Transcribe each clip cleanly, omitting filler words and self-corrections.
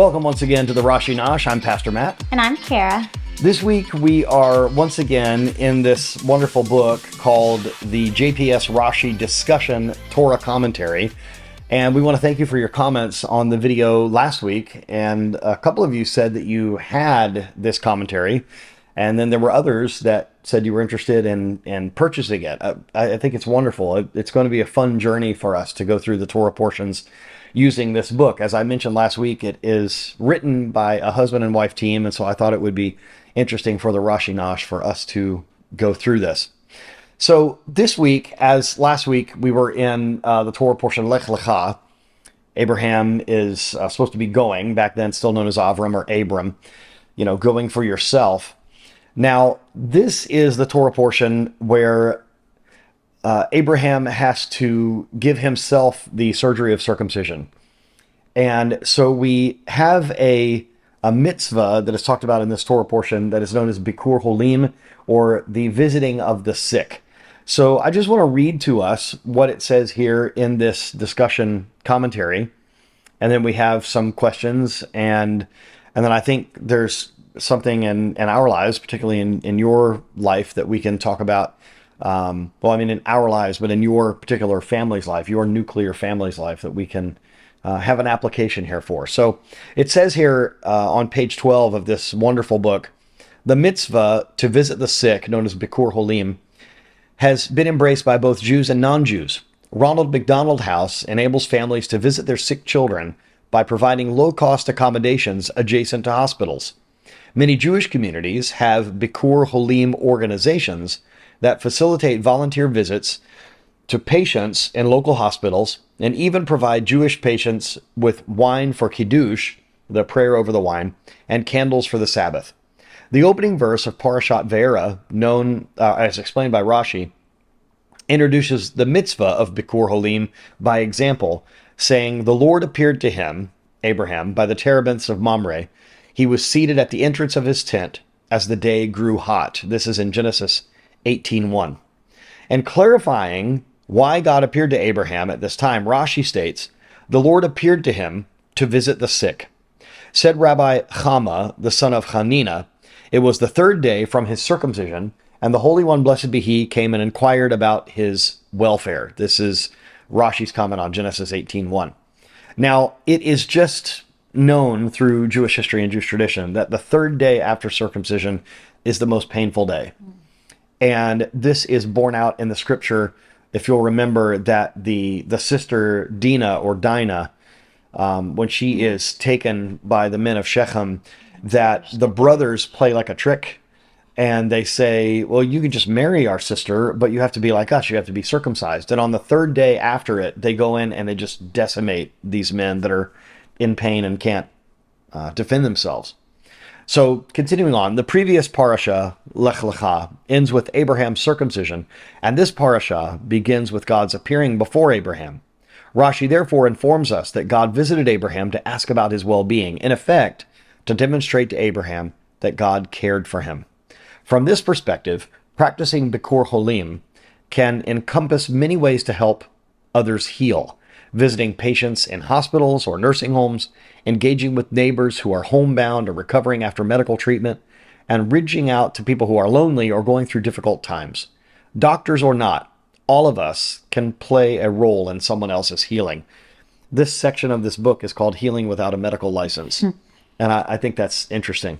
Welcome once again to the Rashi Nosh. I'm Pastor Matt. And I'm Kara. This week we are once again in this wonderful book called the JPS Rashi Discussion Torah Commentary. And we want to thank you for your comments on the video last week. And a couple of you said that you had this commentary. And then there were others that said you were interested in purchasing it. I think it's wonderful. It's going to be a fun journey for us to go through the Torah portions using this book. As I mentioned last week, it is written by a husband and wife team. And so I thought it would be interesting for the Rashi Nosh for us to go through this. So this week, as last week, we were in the Torah portion, Lech Lecha. Abraham is supposed to be going, back then still known as Avram or Abram, going for yourself. Now, this is the Torah portion where Abraham has to give himself the surgery of circumcision. And so we have a mitzvah that is talked about in this Torah portion that is known as Bikur Holim, or the visiting of the sick. So I just want to read to us what it says here in this discussion commentary. And then we have some questions. And then I think there's something in our lives, particularly in your life, that we can talk about. In our lives, but in your particular family's life, your nuclear family's life, that we can have an application here for. So it says here on page 12 of this wonderful book, the mitzvah to visit the sick, known as Bikur Holim, has been embraced by both Jews and non-Jews. Ronald McDonald House enables families to visit their sick children by providing low-cost accommodations adjacent to hospitals. Many Jewish communities have Bikur Holim organizations that facilitate volunteer visits to patients in local hospitals and even provide Jewish patients with wine for Kiddush, the prayer over the wine, and candles for the Sabbath. The opening verse of Parashat Vayera, known as explained by Rashi, introduces the mitzvah of Bikur Holim by example, saying, "The Lord appeared to him," Abraham, "by the terebinths of Mamre. He was seated at the entrance of his tent as the day grew hot." This is in Genesis 18:1. And clarifying why God appeared to Abraham at this time, Rashi states, "The Lord appeared to him to visit the sick." Said Rabbi Chama, the son of Hanina, "It was the third day from his circumcision, and the Holy One, blessed be he, came and inquired about his welfare." This is Rashi's comment on Genesis 18:1. Now, it is just known through Jewish history and Jewish tradition that the third day after circumcision is the most painful day. And this is borne out in the scripture. If you'll remember that the sister Dinah, when she is taken by the men of Shechem, that the brothers play like a trick, and they say, "Well, you can just marry our sister, but you have to be like us. You have to be circumcised." And on the third day after it, they go in and they just decimate these men that are in pain and can't defend themselves. So continuing on, the previous Parasha, Lech Lecha, ends with Abraham's circumcision, and this Parasha begins with God's appearing before Abraham. Rashi therefore informs us that God visited Abraham to ask about his well-being, in effect, to demonstrate to Abraham that God cared for him. From this perspective, practicing Bikur Holim can encompass many ways to help others heal: visiting patients in hospitals or nursing homes, engaging with neighbors who are homebound or recovering after medical treatment, and reaching out to people who are lonely or going through difficult times. Doctors or not, all of us can play a role in someone else's healing. This section of this book is called Healing Without a Medical License. And I think that's interesting.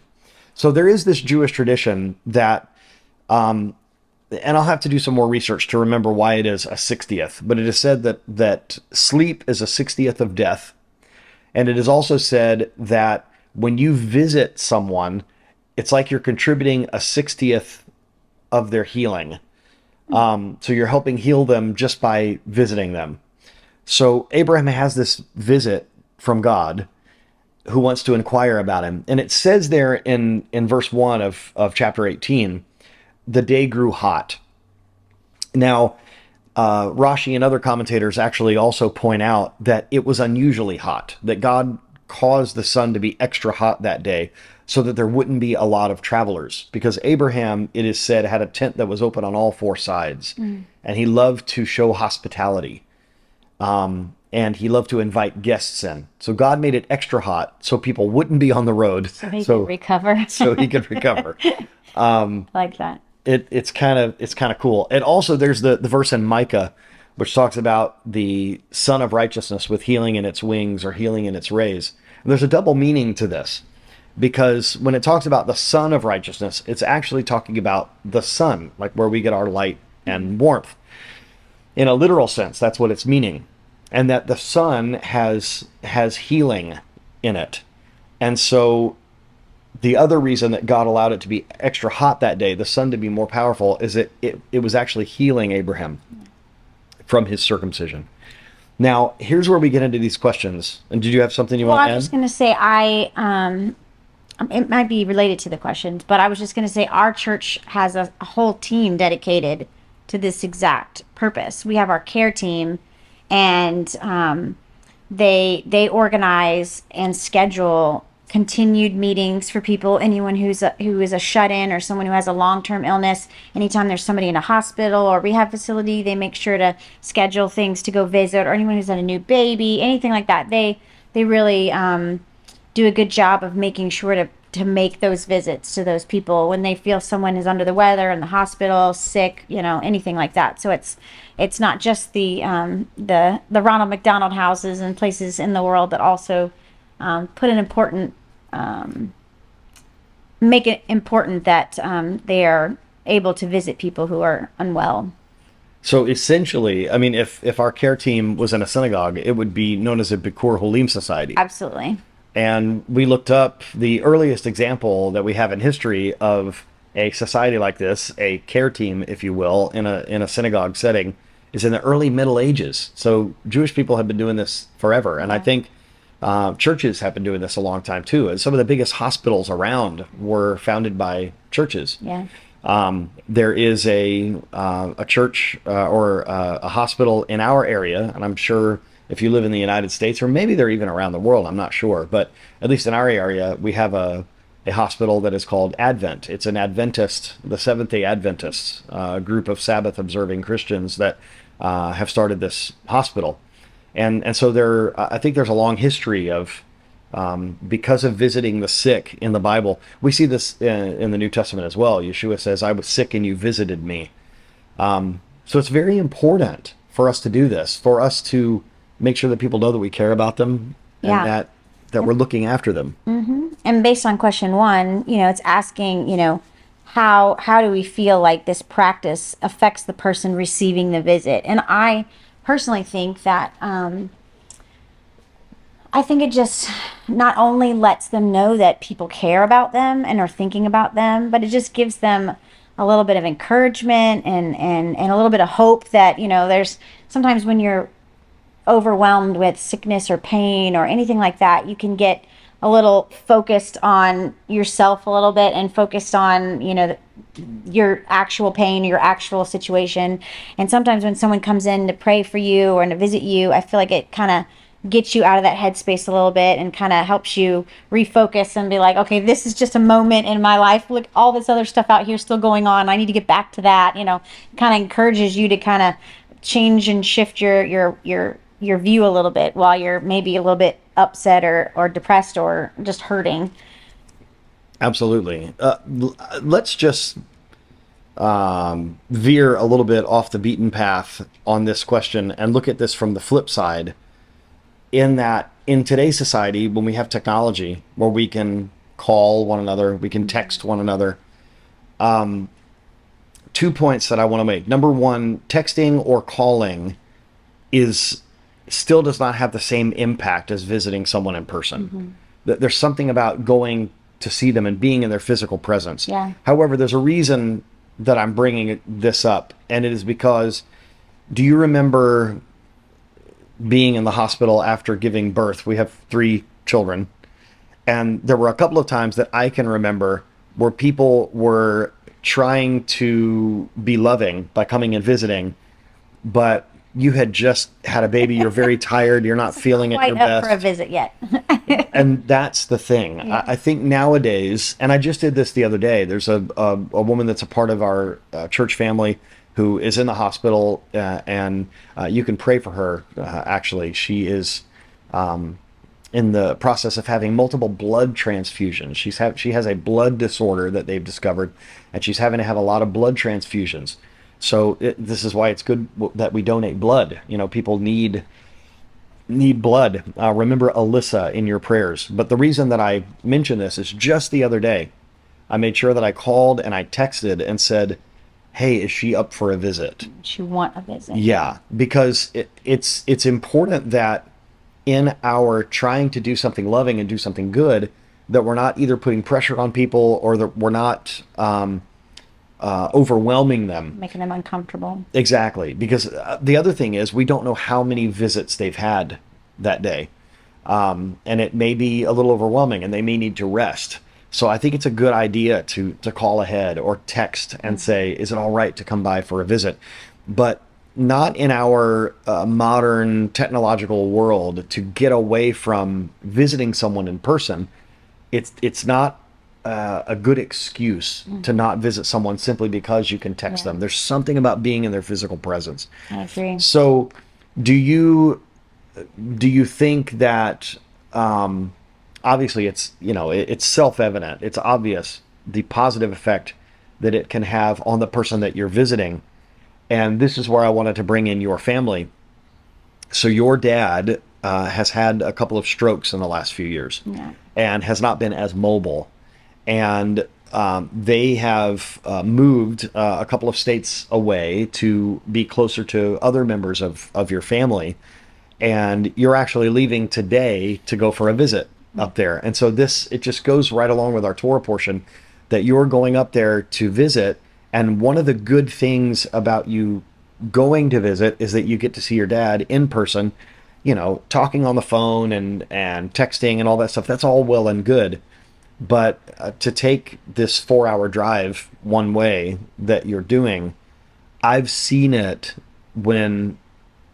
So there is this Jewish tradition that, and I'll have to do some more research to remember why it is a 60th, but it is said that sleep is a 60th of death. And it is also said that when you visit someone, it's like you're contributing a 60th of their healing. So you're helping heal them just by visiting them. So Abraham has this visit from God who wants to inquire about him. And it says there in verse 1 of chapter 18, the day grew hot. Now, Rashi and other commentators actually also point out that it was unusually hot, that God caused the sun to be extra hot that day so that there wouldn't be a lot of travelers, because Abraham, it is said, had a tent that was open on all four sides, and he loved to show hospitality. and he loved to invite guests in. So God made it extra hot so people wouldn't be on the road. So he could recover. So he could recover. Like that. It's kind of cool. And also there's the verse in Micah which talks about the Son of Righteousness with healing in its wings or healing in its rays. And there's a double meaning to this, because when it talks about the Son of Righteousness, it's actually talking about the sun, like where we get our light and warmth. In a literal sense, that's what it's meaning. And that the sun has healing in it. And so the other reason that God allowed it to be extra hot that day, the sun to be more powerful, is that it was actually healing Abraham from his circumcision. Now, here's where we get into these questions. And did you have something you want to add? Well, I was just going to say, it might be related to the questions, but I was just going to say our church has a whole team dedicated to this exact purpose. We have our care team, and they organize and schedule continued meetings for people, anyone who is a shut-in or someone who has a long-term illness. Anytime there's somebody in a hospital or rehab facility, they make sure to schedule things to go visit, or anyone who's had a new baby, anything like that. They really do a good job of making sure to make those visits to those people when they feel someone is under the weather, in the hospital, sick, anything like that. So it's not just the Ronald McDonald houses and places in the world that also put an important make it important that they are able to visit people who are unwell. So essentially, I mean, if our care team was in a synagogue, it would be known as a Bikur Holim Society. Absolutely. And we looked up the earliest example that we have in history of a society like this, a care team, if you will, in a synagogue setting, is in the early Middle Ages. So Jewish people have been doing this forever. And I think churches have been doing this a long time too. And some of the biggest hospitals around were founded by churches. Yeah. There is a church or a hospital in our area, and I'm sure if you live in the United States, or maybe they're even around the world, I'm not sure, but at least in our area, we have a hospital that is called Advent. It's an Adventist, the Seventh-day Adventists, group of Sabbath-observing Christians that have started this hospital. And so I think there's a long history of, because of visiting the sick in the Bible. We see this in the New Testament as well. Yeshua says, I was sick and you visited me. So it's very important for us to do this, for us to make sure that people know that we care about them and that we're looking after them. Mm-hmm. And based on question 1, it's asking, how do we feel like this practice affects the person receiving the visit? And I personally think that I think it just not only lets them know that people care about them and are thinking about them, but it just gives them a little bit of encouragement and a little bit of hope that, there's sometimes when you're overwhelmed with sickness or pain or anything like that, you can get a little focused on yourself a little bit and focused on, your actual pain, your actual situation. And sometimes when someone comes in to pray for you or to visit you, I feel like it kind of gets you out of that headspace a little bit and kind of helps you refocus and be like, okay, this is just a moment in my life. Look, all this other stuff out here still going on. I need to get back to that. Kind of encourages you to kind of change and shift your view a little bit while you're maybe a little bit upset or depressed or just hurting. Absolutely. Let's just veer a little bit off the beaten path on this question and look at this from the flip side, in that in today's society, when we have technology where we can call one another, we can text one another, 2 points that I want to make. Number 1, texting or calling still does not have the same impact as visiting someone in person. Mm-hmm. There's something about going to see them and being in their physical presence. Yeah. However, there's a reason that I'm bringing this up, and it is because, do you remember being in the hospital after giving birth? We have 3 children, and there were a couple of times that I can remember where people were trying to be loving by coming and visiting, but you had just had a baby, you're very tired, you're not feeling at your best. Quite up for a visit yet. And that's the thing. Yeah. I think nowadays, and I just did this the other day, there's a woman that's a part of our church family who is in the hospital, and you can pray for her. Actually, she is in the process of having multiple blood transfusions. She has a blood disorder that they've discovered, and she's having to have a lot of blood transfusions. So this is why it's good that we donate blood. People need blood. Remember Alyssa in your prayers. But the reason that I mention this is just the other day, I made sure that I called and I texted and said, "Hey, is she up for a visit?" She want a visit. Yeah, because it's important that in our trying to do something loving and do something good, that we're not either putting pressure on people or that we're not overwhelming them. Making them uncomfortable. Exactly, because the other thing is we don't know how many visits they've had that day, and it may be a little overwhelming, and they may need to rest. So I think it's a good idea to call ahead or text and say, "Is it all right to come by for a visit?" But not in our modern technological world to get away from visiting someone in person. It's not a good excuse to not visit someone simply because you can text them. There's something about being in their physical presence. I agree. So, do you think that obviously it's self-evident, it's obvious the positive effect that it can have on the person that you're visiting, and this is where I wanted to bring in your family. So your dad has had a couple of strokes in the last few years, and has not been as mobile. And they have moved a couple of states away to be closer to other members of your family. And you're actually leaving today to go for a visit up there. And so it just goes right along with our Torah portion that you're going up there to visit. And one of the good things about you going to visit is that you get to see your dad in person, talking on the phone and texting and all that stuff. That's all well and good. But to take this 4-hour drive one way that you're doing, I've seen it when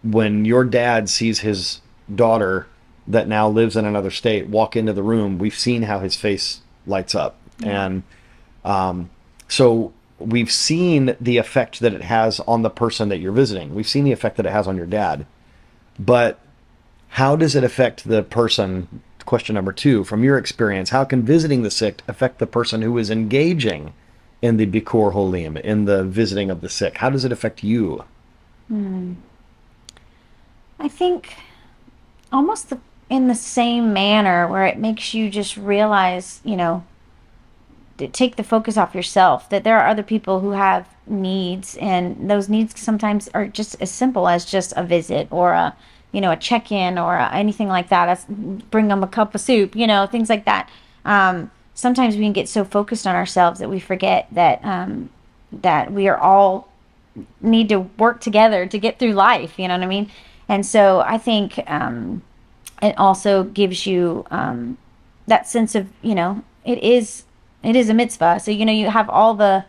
your dad sees his daughter that now lives in another state walk into the room. We've seen how his face lights up. And so we've seen the effect that it has on the person that you're visiting. We've seen the effect that it has on your dad. But how does it affect the person? Question number 2, from your experience, how can visiting the sick affect the person who is engaging in the Bikur Holim, in the visiting of the sick? How does it affect you? I think almost in the same manner, where it makes you just realize, to take the focus off yourself, that there are other people who have needs, and those needs sometimes are just as simple as just a visit or a check-in or anything like that. Bring them a cup of soup, things like that. Sometimes we can get so focused on ourselves that we forget that we are all need to work together to get through life. You know what I mean? And so I think it also gives you that sense of, it is a mitzvah. So, you have all the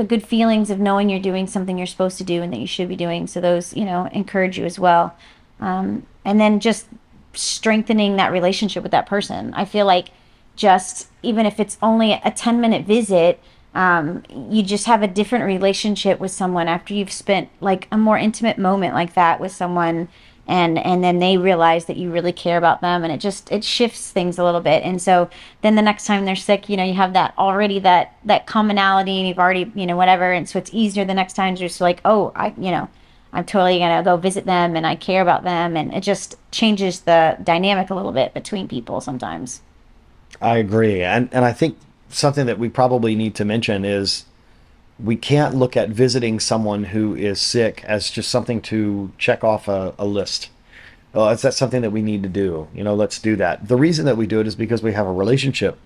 good feelings of knowing you're doing something you're supposed to do and that you should be doing. So those, encourage you as well. And then just strengthening that relationship with that person. I feel like just, even if it's only a 10-minute visit, you just have a different relationship with someone after you've spent like a more intimate moment like that with someone. And then they realize that you really care about them, and it shifts things a little bit. And so then the next time they're sick, you have that already that commonality, and you've already, whatever. And so it's easier the next time, just like, oh, I'm totally going to go visit them and I care about them. And it just changes the dynamic a little bit between people sometimes. I agree. And I think something that we probably need to mention is we can't look at visiting someone who is sick as just something to check off a list. Well, is that something that we need to do? Let's do that. The reason that we do it is because we have a relationship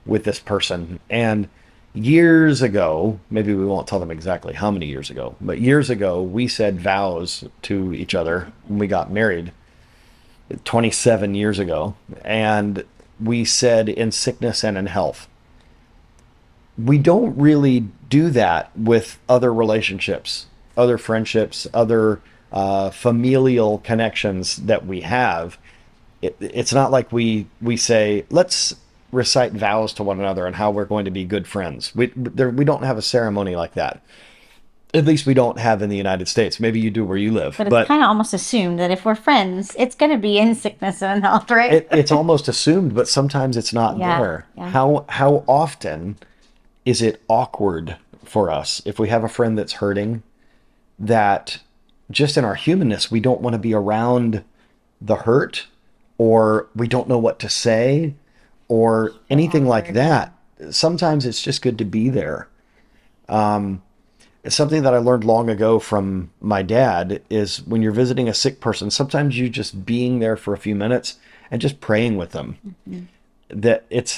with this person. And years ago, maybe we won't tell them exactly how many years ago, but years ago, we said vows to each other when we got married 27 years ago. And we said in sickness and in health. We don't really do that with other relationships, other friendships, other familial connections that we have. It's not like we say, let's recite vows to one another and how we're going to be good friends. We don't have a ceremony like that. At least we don't have in the United States. Maybe you do where you live, But it's but kind of almost assumed that if we're friends, it's going to be in sickness and health, right? it's almost assumed, but sometimes it's not Yeah, there. yeah. How often is it awkward for us if we have a friend that's hurting, that just in our humanness, we don't want to be around the hurt, or we don't know what to say, or So anything like awkward, yeah. that. Sometimes it's just good to be there. It's something that I learned long ago from my dad is when you're visiting a sick person, sometimes you just being there for a few minutes and just praying with them. Mhm. That it's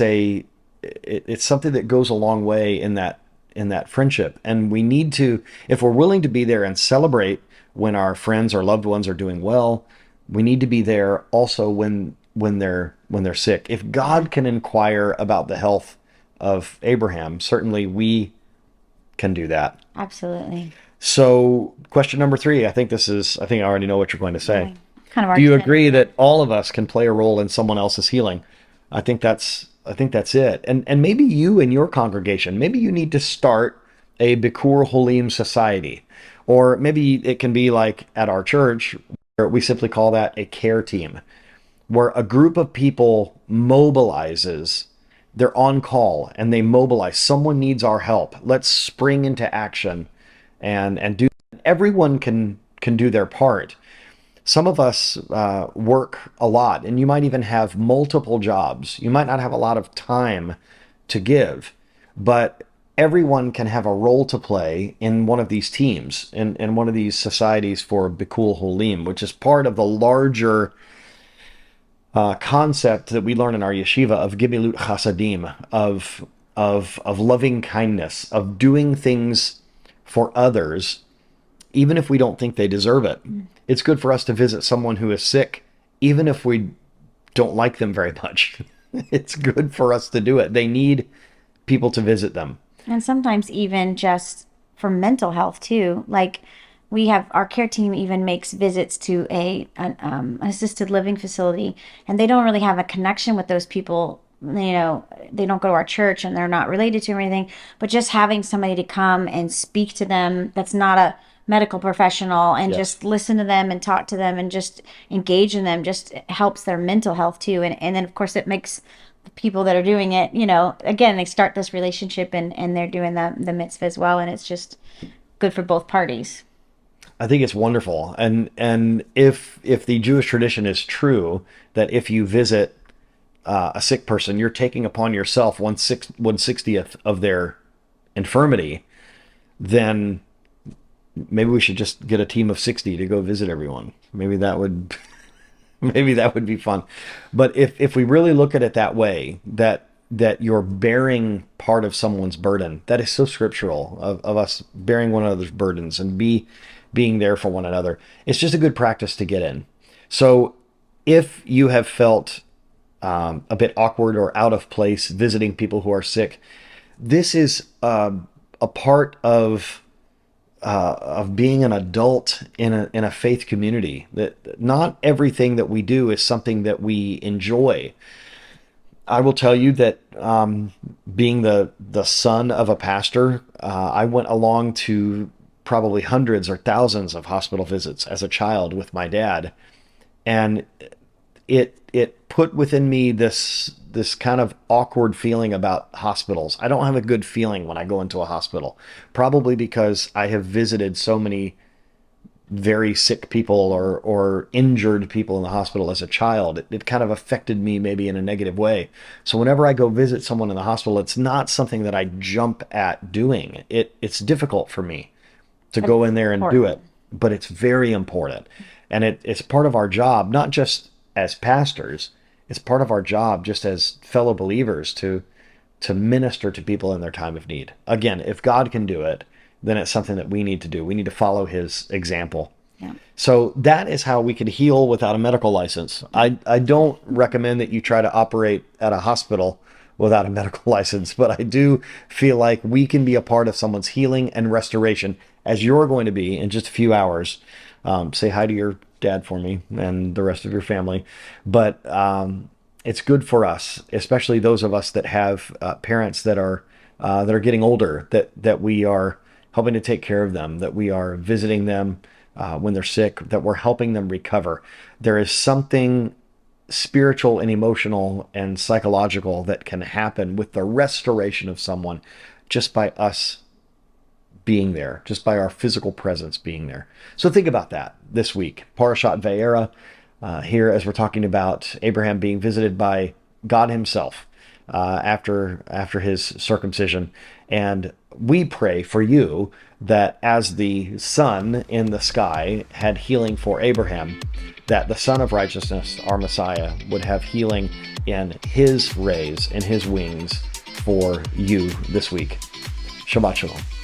something that goes a long way in that friendship. And we need to, if we're willing to be there and celebrate when our friends or loved ones are doing well, we need to be there also when they're sick. If Yeah, God can inquire about the health of Abraham, certainly we can do that. absolutely. So, question number three, I think I already know what you're going to say. Yeah. Kind of Do already you said it, agree but that all of us can play a role in someone else's healing? I think that's it. And maybe you in your congregation, maybe you need to start a Bikur Holim society. Or maybe it can be like at our church, where we simply call that a care team, where a group of people mobilizes. They're on call and they mobilize. Someone needs our help. Let's spring into action and do. Everyone can do their part. Some of us work a lot, and you might even have multiple jobs. You might not have a lot of time to give, but everyone can have a role to play in one of these teams, in one of these societies for Bikul Holim, which is part of the larger concept that we learn in our yeshiva of Gimilut Chasadim, of loving kindness, of doing things for others, even if we don't think they deserve it. It's good for us to visit someone who is sick, even if we don't like them very much. It's good for us to do it. They need people to visit them. and sometimes even just for mental health too. Like we have our care team even makes visits to an assisted living facility, and they don't really have a connection with those people. You know, they don't go to our church and they're not related to or anything. But just having somebody to come and speak to them that's not a medical professional and Yes. just listen to them and talk to them and just engage in them just helps their mental health too. And then of course it makes the people that are doing it, you know, again, they start this relationship and they're doing the mitzvah as well. And it's just good for both parties. I think it's wonderful. And if the Jewish tradition is true, that if you visit a sick person, you're taking upon yourself 1/60th of their infirmity, then maybe we should just get a team of 60 to go visit everyone. Maybe that would maybe that would be fun. But if we really look at it that way, that you're bearing part of someone's burden, that is so scriptural of us bearing one another's burdens and being there for one another. It's just a good practice to get in. So if you have felt a bit awkward or out of place visiting people who are sick, this is a part of being an adult in a faith community. That not everything that we do is something that we enjoy. I will tell you that being the son of a pastor, I went along to probably hundreds or thousands of hospital visits as a child with my dad, and it put within me this kind of awkward feeling about hospitals. I don't have a good feeling when I go into a hospital, probably because I have visited so many very sick people or injured people in the hospital as a child. It kind of affected me maybe in a negative way. So whenever I go visit someone in the hospital, it's not something that I jump at doing. It's difficult for me to But go it's in there and do important. it, but it's very important. And it's part of our job, not just as pastors, it's part of our job just as fellow believers to minister to people in their time of need. Again, if God can do it, then it's something that we need to do. We need to follow his example. Yeah. So that is how we could heal without a medical license. I don't recommend that you try to operate at a hospital without a medical license, but I do feel like we can be a part of someone's healing and restoration, as you're going to be in just a few hours. Say hi to your dad for me and the rest of your family. But it's good for us, especially those of us that have parents that are getting older, that we are helping to take care of them, that we are visiting them when they're sick, that we're helping them recover. There is something spiritual and emotional and psychological that can happen with the restoration of someone just by us being there, just by our physical presence being there. So think about that this week. Parashat Vayera, here as we're talking about Abraham being visited by God himself after his circumcision. And we pray for you that as the sun in the sky had healing for Abraham, that the Son of Righteousness, our Messiah, would have healing in his rays, in his wings for you this week. Shabbat Shalom.